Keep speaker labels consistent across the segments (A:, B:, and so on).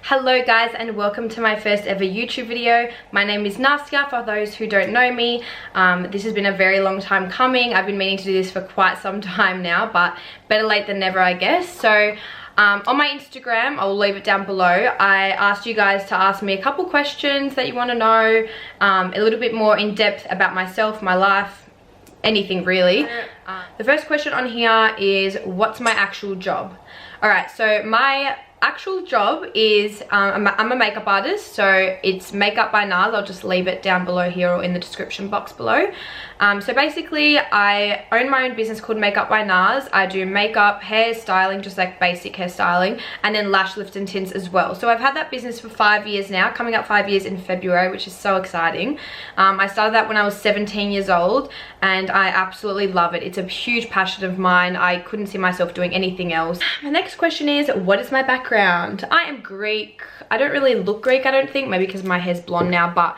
A: Hello guys, and welcome to my first ever YouTube video. My name is Nastia, for those who don't know me. This has been a very long time coming. I've been meaning to do this for quite some time now, but better late than never, I guess. So on my Instagram, I'll leave it down below, I asked you guys to ask me a couple questions that you want to know, a little bit more in depth about myself, my life, anything really. The first question on here is, what's my actual job? Alright, so my actual job is I'm a makeup artist, so it's Makeup by Nars. I'll just leave it down below here or in the description box below. So basically I own my own business called Makeup by Nars. I do makeup, hair styling, just like basic hair styling, and then lash lift and tints as well. So I've had that business for 5 years now, coming up 5 years in February, which is so exciting. I started that when I was 17 years old and I absolutely love it. It's a huge passion of mine. I couldn't see myself doing anything else. My next question is, what is my background? I am Greek. I don't really look Greek, I don't think, maybe because my hair's blonde now, but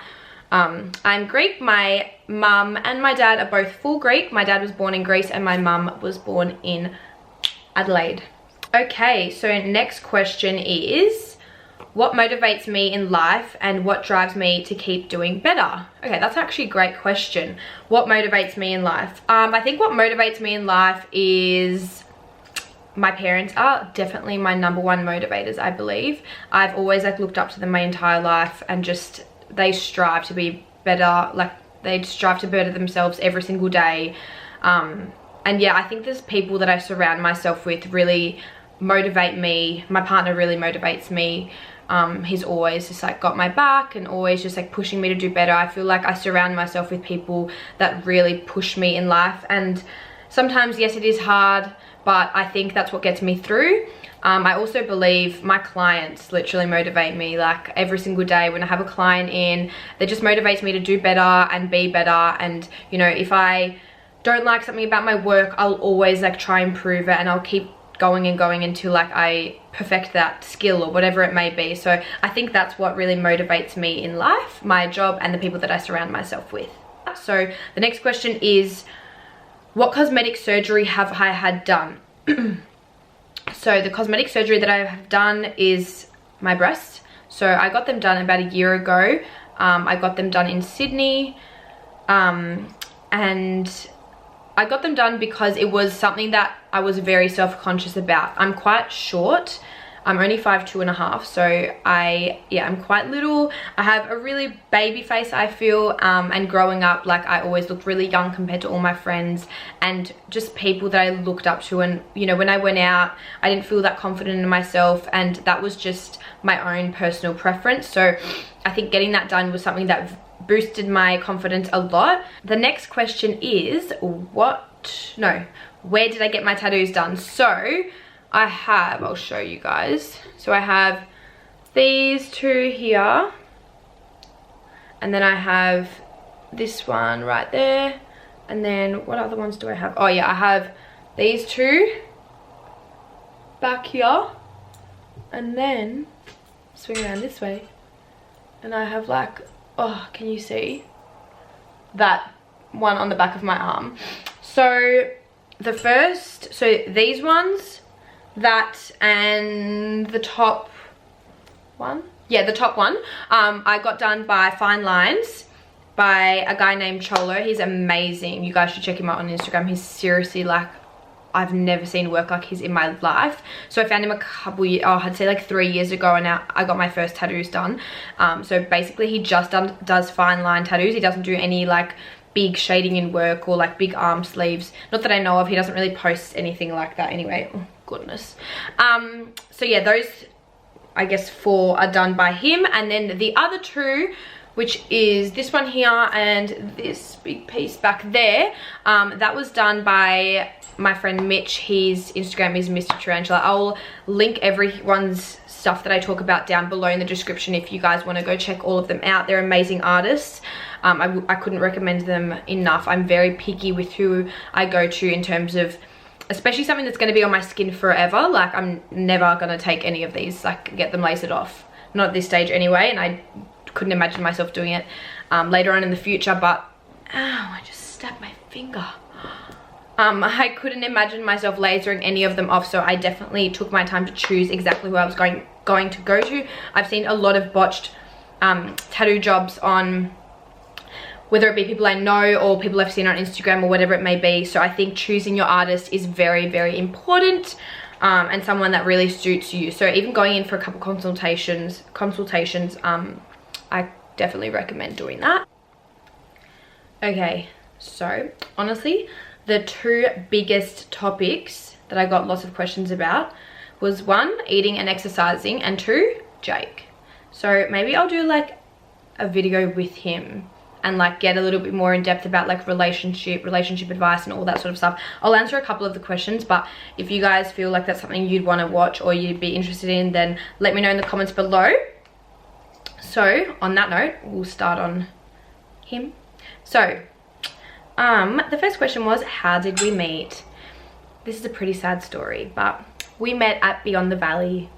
A: I'm Greek. My mum and my dad are both full Greek. My dad was born in Greece and my mum was born in Adelaide. Okay, so next question is, what motivates me in life and what drives me to keep doing better? Okay, that's actually a great question. What motivates me in life? I think what motivates me in life is my parents are definitely my #1 motivators, I believe. I've always looked up to them my entire life, and just they strive to be better, they strive to better themselves every single day. And yeah, I think there's people that I surround myself with really motivate me. My partner really motivates me. He's always just got my back and always just pushing me to do better. I feel like I surround myself with people that really push me in life, and sometimes, yes, it is hard, but I think that's what gets me through. I also believe my clients literally motivate me. Every single day when I have a client in, that just motivates me to do better and be better. And you know, if I don't like something about my work, I'll always try and improve it, and I'll keep going and going until I perfect that skill or whatever it may be. So I think that's what really motivates me in life, my job and the people that I surround myself with. So the next question is, what cosmetic surgery have I had done? So the cosmetic surgery that I have done is my breasts. So I got them done about a year ago. I got them done in Sydney, and I got them done because it was something that I was very self-conscious about. I'm quite short. I'm only 5'2½", so I'm quite little. I have a really baby face, I feel, and growing up, I always looked really young compared to all my friends and just people that I looked up to. And you know, when I went out, I didn't feel that confident in myself, and that was just my own personal preference. So I think getting that done was something that boosted my confidence a lot. The next question is, where did I get my tattoos done? So I'll show you guys. So I have these two here, and then I have this one right there, and then what other ones do I have? Oh yeah, I have these two back here, and then swing around this way, and I have oh, can you see that one on the back of my arm? So these ones, that and the top one, the top one, I got done by Fine Lines by a guy named Cholo. He's amazing. You guys should check him out on Instagram. He's seriously I've never seen work like his in my life. So I found him a couple years, I'd say 3 years ago, and now I got my first tattoos done. So basically he just does fine line tattoos. He doesn't do any big shading in work or big arm sleeves, not that I know of. He doesn't really post anything like that anyway. Oh goodness. So yeah, those I guess 4 are done by him, and then the other 2, which is this one here and this big piece back there, that was done by my friend Mitch. His Instagram is Mr. Tarantula. I'll link everyone's stuff that I talk about down below in the description if you guys want to go check all of them out. They're amazing artists. I couldn't recommend them enough. I'm very picky with who I go to in terms of, especially something that's going to be on my skin forever. I'm never going to take any of these, get them lasered off. Not at this stage anyway, and I couldn't imagine myself doing it later on in the future. But, ow, I just stabbed my finger. I couldn't imagine myself lasering any of them off, so I definitely took my time to choose exactly who I was going to go to. I've seen a lot of botched tattoo jobs on, whether it be people I know or people I've seen on Instagram or whatever it may be. So I think choosing your artist is very, very important, and someone that really suits you. So even going in for a couple consultations, I definitely recommend doing that. Okay, so honestly, the two biggest topics that I got lots of questions about was 1, eating and exercising, and 2, Jake. So maybe I'll do like a video with him and like get a little bit more in depth about like relationship advice and all that sort of stuff. I'll answer a couple of the questions, but if you guys feel like that's something you'd want to watch or you'd be interested in, then let me know in the comments below. So on that note, we'll start on him. So the first question was, how did we meet? This is a pretty sad story, but we met at Beyond the Valley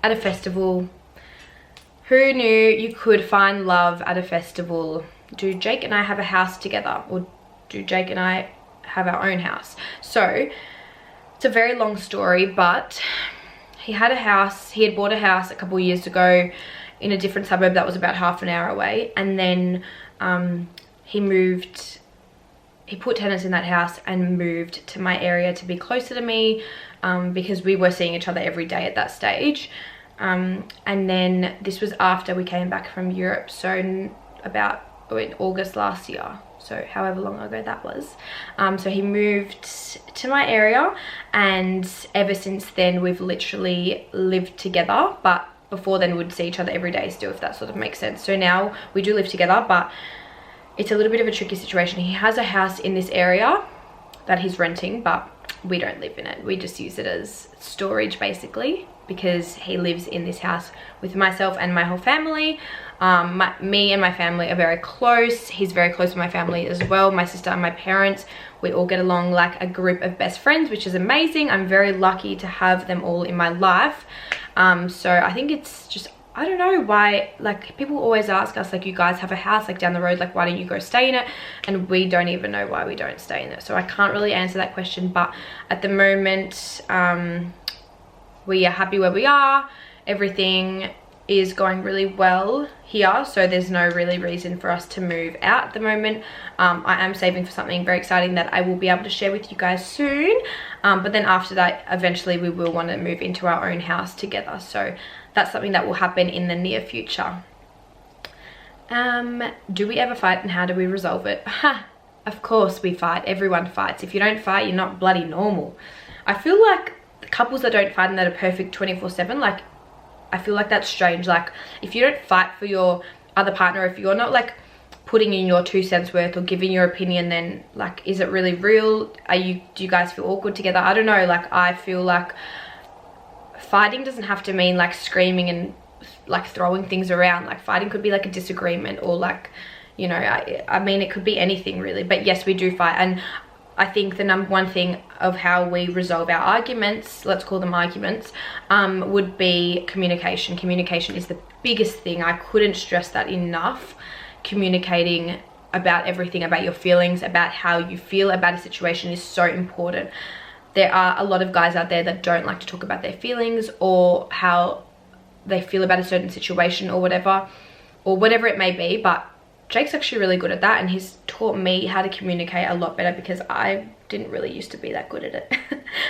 A: at a festival. Who knew you could find love at a festival? Do Jake and I have a house together, or do Jake and I have our own house? So it's a very long story, but he had a house. He had bought a house a couple years ago in a different suburb that was about half an hour away, and then he put tenants in that house and moved to my area to be closer to me, because we were seeing each other every day at that stage. And then this was after we came back from Europe, so in August last year, so however long ago that was. So he moved to my area, and ever since then we've literally lived together, but before then we'd see each other every day still, if that sort of makes sense. So now we do live together, but it's a little bit of a tricky situation. He has a house in this area that he's renting, but we don't live in it. We just use it as storage basically, because he lives in this house with myself and my whole family. Me and my family are very close. He's very close to my family as well, my sister and my parents. We all get along like a group of best friends, which is amazing. I'm very lucky to have them all in my life. So I think it's just, I don't know why, like people always ask us, like, you guys have a house like down the road, like why don't you go stay in it? And we don't even know why we don't stay in it. So I can't really answer that question, but at the moment we are happy where we are. Everything is going really well here, so there's no really reason for us to move out at the moment. I am saving for something very exciting that I will be able to share with you guys soon, but then after that eventually we will want to move into our own house together, so that's something that will happen in the near future. Do we ever fight, and how do we resolve it? Of course we fight. Everyone fights. If you don't fight, you're not bloody normal. I feel like couples that don't fight and that are perfect 24/7, like I feel like that's strange. Like if you don't fight for your other partner, if you're not like putting in your 2 cents worth or giving your opinion, then like, is it really real? Do you guys feel awkward together? I don't know. Like I feel like fighting doesn't have to mean like screaming and like throwing things around. Like fighting could be like a disagreement, or like, you know, I mean it could be anything really. But yes, we do fight, and I think the number one thing of how we resolve our arguments, let's call them arguments, would be communication. Communication is the biggest thing. I couldn't stress that enough. Communicating about everything, about your feelings, about how you feel about a situation is so important. There are a lot of guys out there that don't like to talk about their feelings or how they feel about a certain situation or whatever it may be, but Jake's actually really good at that, and he's taught me how to communicate a lot better, because I didn't really used to be that good at it,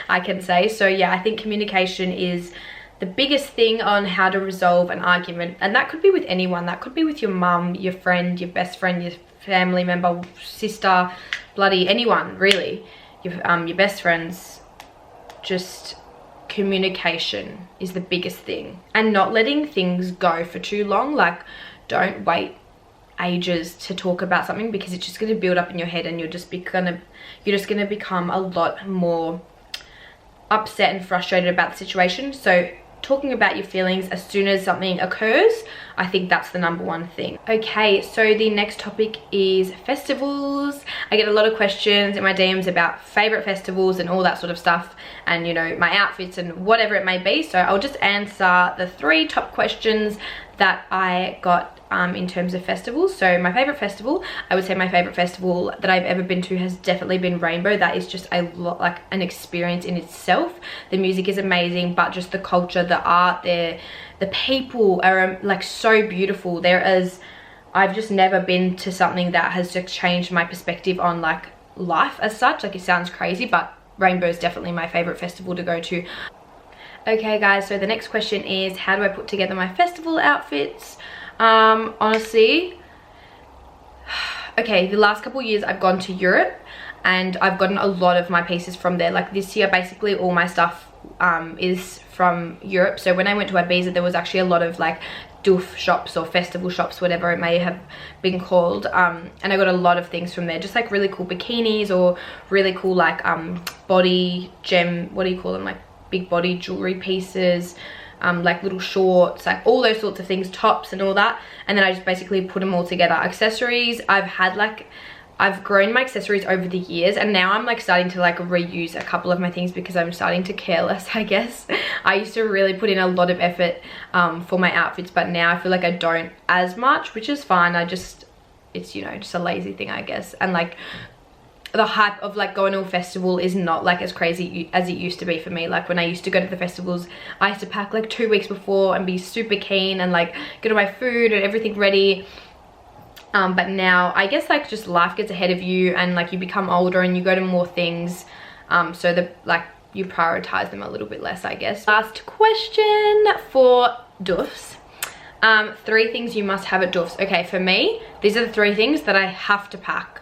A: I can say. So yeah, I think communication is the biggest thing on how to resolve an argument, and that could be with anyone. That could be with your mum, your friend, your best friend, your family member, sister, bloody anyone really, your best friends. Just communication is the biggest thing, and not letting things go for too long. Like don't wait ages to talk about something, because it's just going to build up in your head, and you're just gonna become a lot more upset and frustrated about the situation. So talking about your feelings as soon as something occurs, I think that's the number one thing. Okay, so the next topic is festivals. I get a lot of questions in my DMs about favorite festivals and all that sort of stuff, and you know, my outfits and whatever it may be. So I'll just answer the 3 top questions that I got in terms of festivals. So my favorite festival, I would say my favorite festival that I've ever been to has definitely been Rainbow. That is just a lot, like an experience in itself. The music is amazing, but just the culture, the art there, the people are like so beautiful. I've just never been to something that has just changed my perspective on like life as such. Like, it sounds crazy, but Rainbow is definitely my favorite festival to go to. Okay guys, so the next question is, how do I put together my festival outfits? Honestly, okay, the last couple of years I've gone to Europe and I've gotten a lot of my pieces from there. Like this year, basically all my stuff is from Europe. So when I went to Ibiza, there was actually a lot of like doof shops or festival shops, whatever it may have been called, and I got a lot of things from there, just like really cool bikinis or really cool like body gem, what do you call them, like big body jewelry pieces, like little shorts, like all those sorts of things, tops and all that. And then I just basically put them all together. Accessories, I've grown my accessories over the years, and now I'm like starting to like reuse a couple of my things because I'm starting to care less, I guess. I used to really put in a lot of effort for my outfits, but now I feel like I don't as much, which is fine. It's, you know, just a lazy thing, I guess. And like the hype of like going to a festival is not like as crazy as it used to be for me. Like when I used to go to the festivals, I used to pack like 2 weeks before and be super keen and like get all my food and everything ready. But now I guess like just life gets ahead of you and like you become older and you go to more things, so that like you prioritize them a little bit less, I guess. Last question for doofs. 3 things you must have at doofs. Okay, for me, these are the 3 things that I have to pack.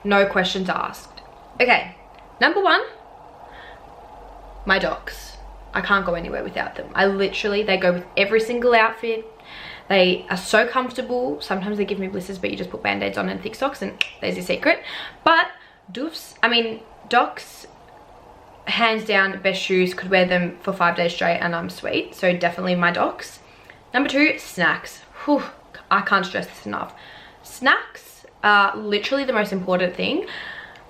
A: No questions asked. Okay, number 1, my docs. I can't go anywhere without them. They go with every single outfit. They are so comfortable. Sometimes they give me blisters, but you just put band-aids on and thick socks and there's your secret. But docs, hands down, best shoes. Could wear them for 5 days straight and I'm sweet. So definitely my docs. Number 2, snacks. Whew, I can't stress this enough. Snacks are literally the most important thing.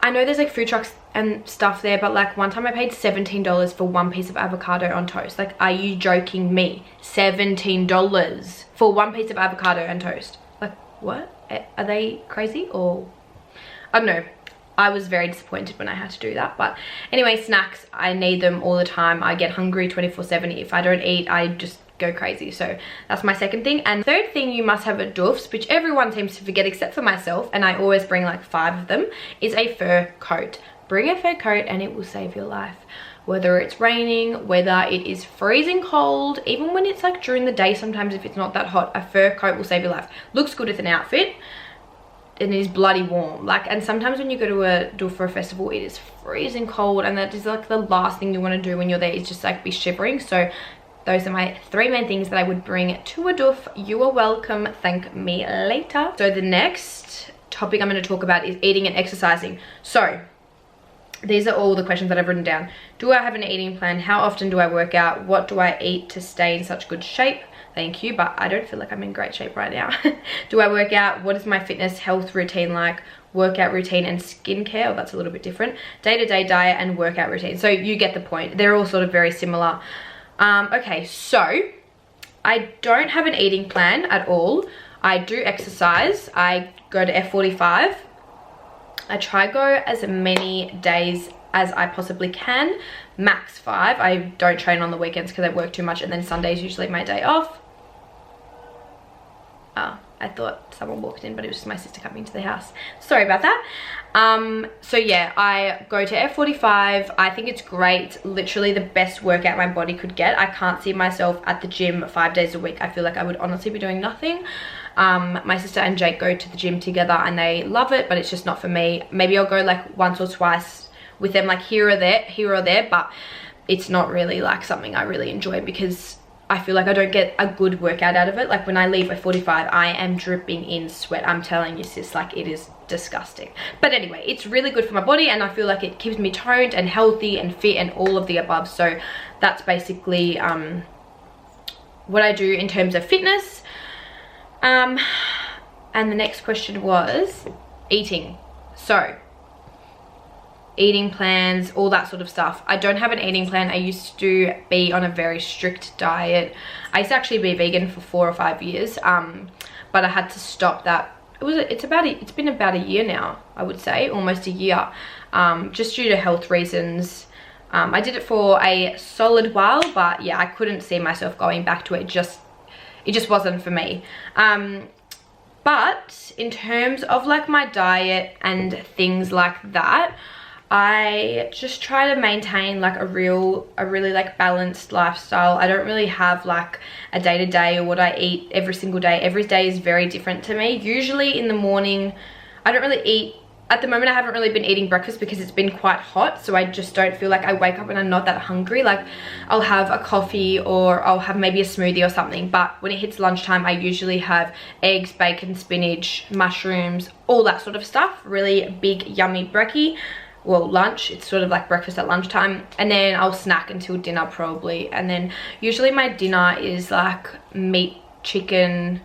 A: I know there's like food trucks and stuff there, but like one time I paid $17 for 1 piece of avocado on toast. Like, are you joking me? $17 for 1 piece of avocado and toast. Like, what? Are they crazy? Or I don't know. I was very disappointed when I had to do that. But anyway, snacks, I need them all the time. I get hungry 24/7. If I don't eat, I just go crazy. So that's my second thing. And third thing you must have at doofs, which everyone seems to forget except for myself, and I always bring like 5 of them, is a fur coat. Bring a fur coat and it will save your life. Whether it's raining, whether it is freezing cold, even when it's like during the day, sometimes if it's not that hot, a fur coat will save your life. Looks good with an outfit and it is bloody warm. Like, and sometimes when you go to a doof for a festival, it is freezing cold, and that is like the last thing you want to do when you're there, is just like be shivering. So those are my 3 main things that I would bring to a doof. You are welcome. Thank me later. So the next topic I'm going to talk about is eating and exercising. So these are all the questions that I've written down. Do I have an eating plan? How often do I work out? What do I eat to stay in such good shape? Thank you, but I don't feel like I'm in great shape right now. Do I work out? What is my fitness health routine like? Workout routine and skincare, oh, that's a little bit different. Day-to-day diet and workout routine. So you get the point. They're all sort of very similar. Okay, so I don't have an eating plan at all. I do exercise. I go to F45. I try go as many days as I possibly can, max 5. I don't train on the weekends because I work too much, and then Sunday's usually my day off. Oh, I thought someone walked in, but it was just my sister coming to the house. Sorry about that. So yeah, I go to F45. I think it's great. Literally the best workout my body could get. I can't see myself at the gym 5 days a week. I feel like I would honestly be doing nothing. My sister and Jake go to the gym together and they love it, but it's just not for me. Maybe I'll go like once or twice with them, like here or there, but it's not really like something I really enjoy because I feel like I don't get a good workout out of it. Like when I leave at 45, I am dripping in sweat. I'm telling you, sis, like it is disgusting. But anyway, it's really good for my body, and I feel like it keeps me toned and healthy and fit and all of the above. So that's basically what I do in terms of fitness. And the next question was eating. So eating plans, all that sort of stuff. I don't have an eating plan. I used to be on a very strict diet. I used to actually be vegan for 4 or 5 years, but I had to stop that. It's been about a year now, I would say, almost a year, just due to health reasons. I did it for a solid while, but yeah, I couldn't see myself going back to it. It just wasn't for me. But in terms of like my diet and things like that, I just try to maintain like a really like balanced lifestyle. I don't really have like a day-to-day or what I eat every single day. Every day is very different to me. Usually in the morning, I don't really eat. At the moment, I haven't really been eating breakfast because it's been quite hot, so I just don't feel like I wake up and I'm not that hungry. Like, I'll have a coffee or I'll have maybe a smoothie or something, but when it hits lunchtime, I usually have eggs, bacon, spinach, mushrooms, all that sort of stuff. Really big, yummy brekkie. Well, lunch, it's sort of like breakfast at lunchtime, and then I'll snack until dinner probably. And then usually my dinner is like meat, chicken,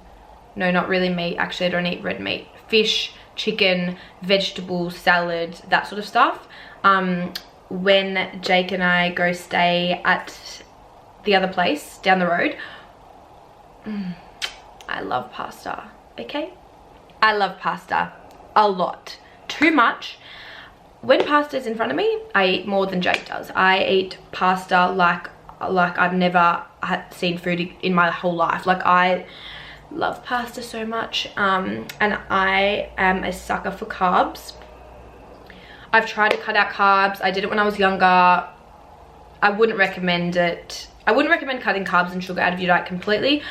A: no, not really meat, actually I don't eat red meat, fish, chicken, vegetables, salad, that sort of stuff. When Jake and I go stay at the other place down the road, I love pasta, okay? I love pasta a lot, too much. When pasta is in front of me, I eat more than Jake does. I eat pasta like I've never seen food in my whole life. Like, I love pasta so much, and I am a sucker for carbs. I've tried to cut out carbs. I did it when I was younger. I wouldn't recommend it. I wouldn't recommend cutting carbs and sugar out of your diet completely.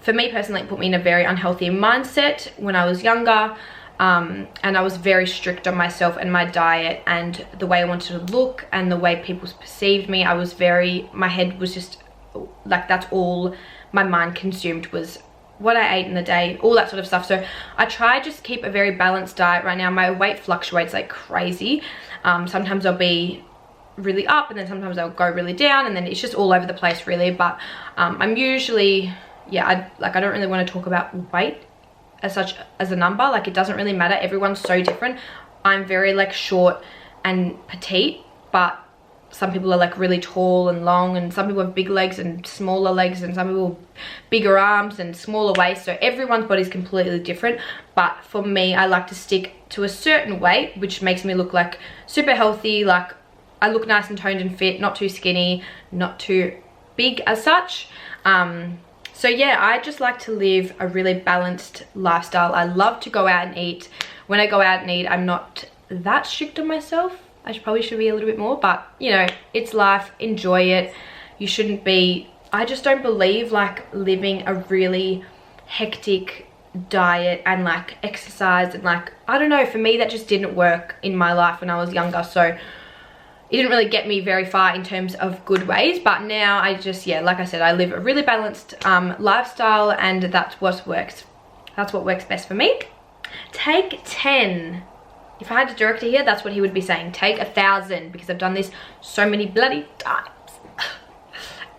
A: For me personally, it put me in a very unhealthy mindset when I was younger. And I was very strict on myself and my diet and the way I wanted to look and the way people perceived me. My head was just like, that's all my mind consumed was what I ate in the day, all that sort of stuff. So I try just keep a very balanced diet. Right now my weight fluctuates like crazy. Sometimes I'll be really up and then sometimes I'll go really down, and then it's just all over the place really. But I'm usually, yeah, I don't really want to talk about weight as such as a number. Like, it doesn't really matter. Everyone's so different. I'm very like short and petite, but some people are like really tall and long, and some people have big legs and smaller legs, and some people have bigger arms and smaller waist. So everyone's body is completely different. But for me, I like to stick to a certain weight, which makes me look like super healthy. Like, I look nice and toned and fit, not too skinny, not too big as such. So yeah, I just like to live a really balanced lifestyle. I love to go out and eat. When I go out and eat, I'm not that strict on myself. I probably should be a little bit more, but you know, it's life, enjoy it. You shouldn't be, I just don't believe like living a really hectic diet and like exercise and like, I don't know, for me that just didn't work in my life when I was younger. So it didn't really get me very far in terms of good ways. But now I just, yeah, like I said, I live a really balanced lifestyle, and that's what works. That's what works best for me. Take 10. If I had a director here, that's what he would be saying. Take 1,000, because I've done this so many bloody times.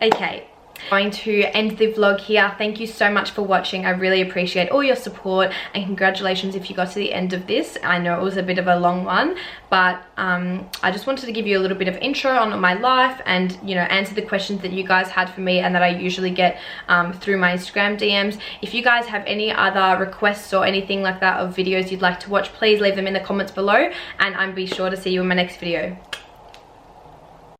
A: Okay, going to end the vlog here. Thank you so much for watching. I really appreciate all your support, and congratulations if you got to the end of this. I know it was a bit of a long one, but I just wanted to give you a little bit of intro on my life and, you know, answer the questions that you guys had for me and that I usually get through my Instagram DMs. If you guys have any other requests or anything like that of videos you'd like to watch, please leave them in the comments below, and I'll be sure to see you in my next video.